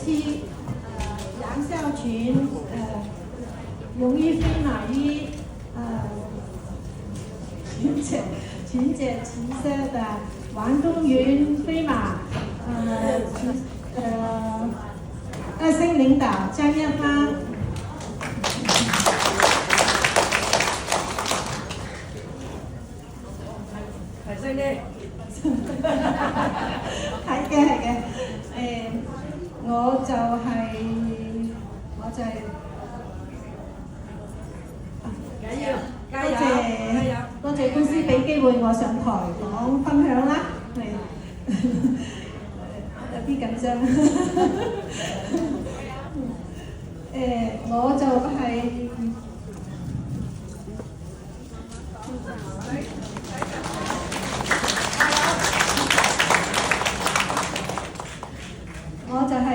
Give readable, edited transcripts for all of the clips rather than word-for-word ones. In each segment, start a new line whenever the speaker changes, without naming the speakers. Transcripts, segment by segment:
期杨孝群荣誉飞马于群姐骑车的王东云飞马2星领导张艳芳。
提升啲。
係嘅，我就係
緊要，加油，加油！
多謝公司俾機會我上台講分享啦，有啲緊張。我就係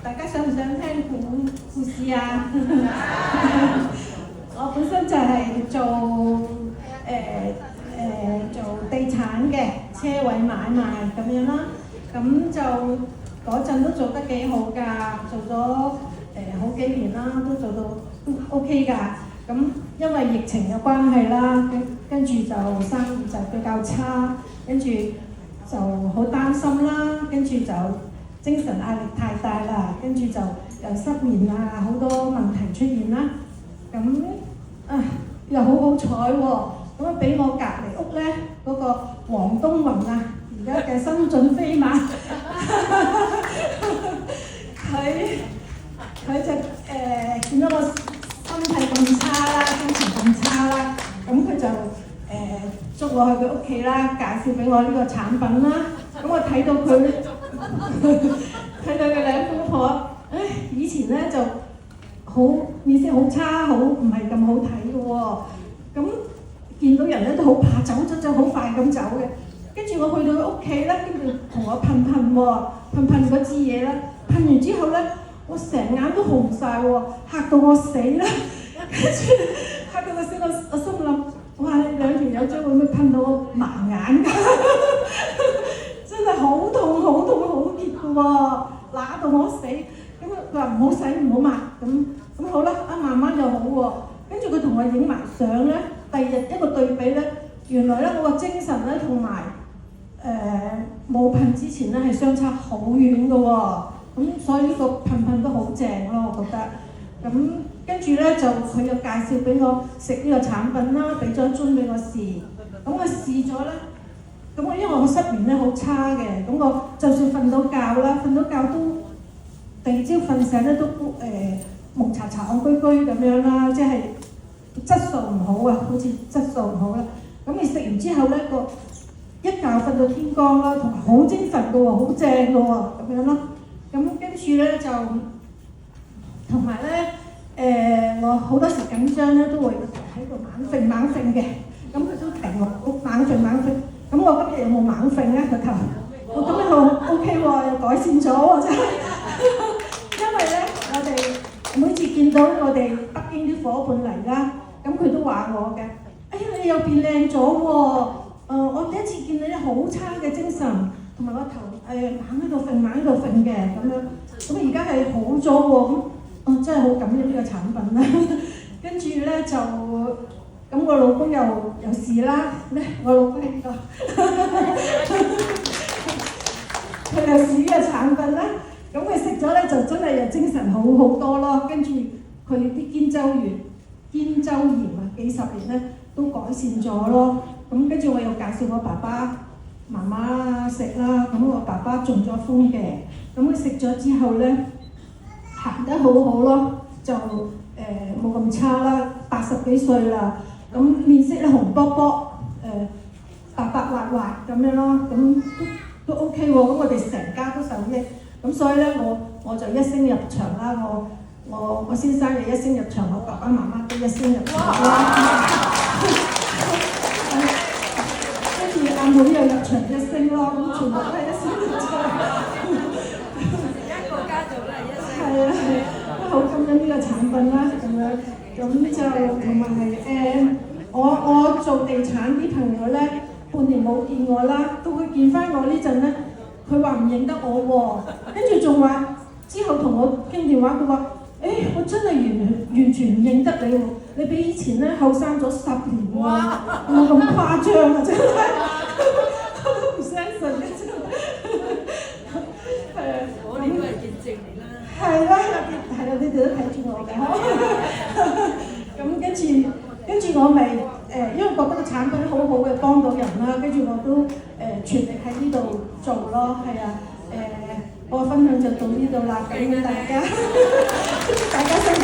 大家想唔想聽故事啊？我本身就係做地產嘅車位買賣咁樣啦，咁就嗰陣都做得幾好㗎，做咗好幾年啦，都做到都 OK 㗎。咁因為疫情嘅關係啦，跟住就生意就比較差，跟住就好擔心啦，跟住就精神壓力太大啦，跟住就又失眠啊，好多問題出現啦。咁又好彩喎，咁啊俾我隔離屋咧嗰個黃東雲啊，而家嘅新晉飛馬，佢就見到我身體咁差啦，心情咁差啦，咁佢就捉我去佢屋企啦，介紹俾我呢個產品啦。咁我睇到佢兩公婆，以前咧就好面色好差，唔係咁好睇嘅喎。咁見到人咧都好怕走好快咁走嘅。跟住我去到佢屋企咧，跟住同我噴嗰支嘢啦，噴完之後咧，我成眼都紅晒喎，嚇到我死啦！跟住嚇到我死，我心諗，哇！你兩條友仔會唔會噴到我盲眼㗎？真係好痛好熱嘅喎，揦到我死。咁佢話唔好洗唔好抹，咁好啦，慢慢就好喎。跟住佢同我影埋相咧，第二日一個對比咧，原來咧我個精神咧同埋冇噴之前咧係相差好遠嘅喎。咁所以呢個噴都好正咯，我覺得。咁跟住咧就佢又介紹俾我食呢個產品啦，俾咗樽俾我試。咁我試咗咧，咁我因為我失眠咧好差嘅，咁我就算瞓到覺都第二朝瞓醒咧都蒙查查戇居居咁樣啦，即係質素唔好啊，好似質素唔好啦。咁你食完之後咧一覺瞓到天光啦，同埋好精神嘅喎，好正嘅喎，咁樣咯。咁跟住咧就同埋咧我好多時緊張咧都會喺度猛揈嘅，咁佢都停我猛揈。咁我今日有冇猛揈咧？佢頭我今日好 OK 喎，又改善咗喎真係。因為咧，我哋每次見到我哋北京啲伙伴嚟啦，咁佢都話我嘅，哎呀你又變靚咗喎！我第一次見你咧好差嘅精神，同埋個頭猛喺度揈嘅咁樣，咁而家係好咗喎，咁真係好感恩呢個產品啦。跟住咧就咁我老公又試啦，我老公呢個佢又試呢個產品啦。咁佢食咗咧就真係又精神好多咯，跟住佢啲肩周炎啊幾十年咧都改善咗咯。咁跟住我又介紹我爸爸媽媽食啦，咁我爸爸中咗風嘅，咁佢食咗之後咧行得好好咯，就冇咁差啦，80幾歲啦，咁面色咧紅卜卜，白滑咁樣咯，咁都 OK 喎，咁我哋成家都受益。咁所以咧，我就一聲入場啦，我先生又一聲入場，我爸爸媽媽都一聲入場啦。跟住阿妹又入場一聲咯，咁全部都係一聲入場。
一個家族都係一聲。
係啊，都好感恩呢個產品啦，咁樣。咁就同埋我做地產啲朋友咧，半年冇見我啦，到佢見翻我呢陣咧。佢話唔認得我喎，跟住仲話之後同我傾電話，佢話：我真係完全唔認得你喎，你比以前咧後生咗10年喎，冇咁誇張啊！真係，我都唔相信嘅真係。係啊，
我哋都係見證嚟啦。
係啦，你哋都睇住我嘅。咁跟住我咪因為覺得個產品好好嘅，幫到人啦，跟住我都全力喺呢度做咯，係啊，我分享就到呢度啦，感恩大家，大家辛苦。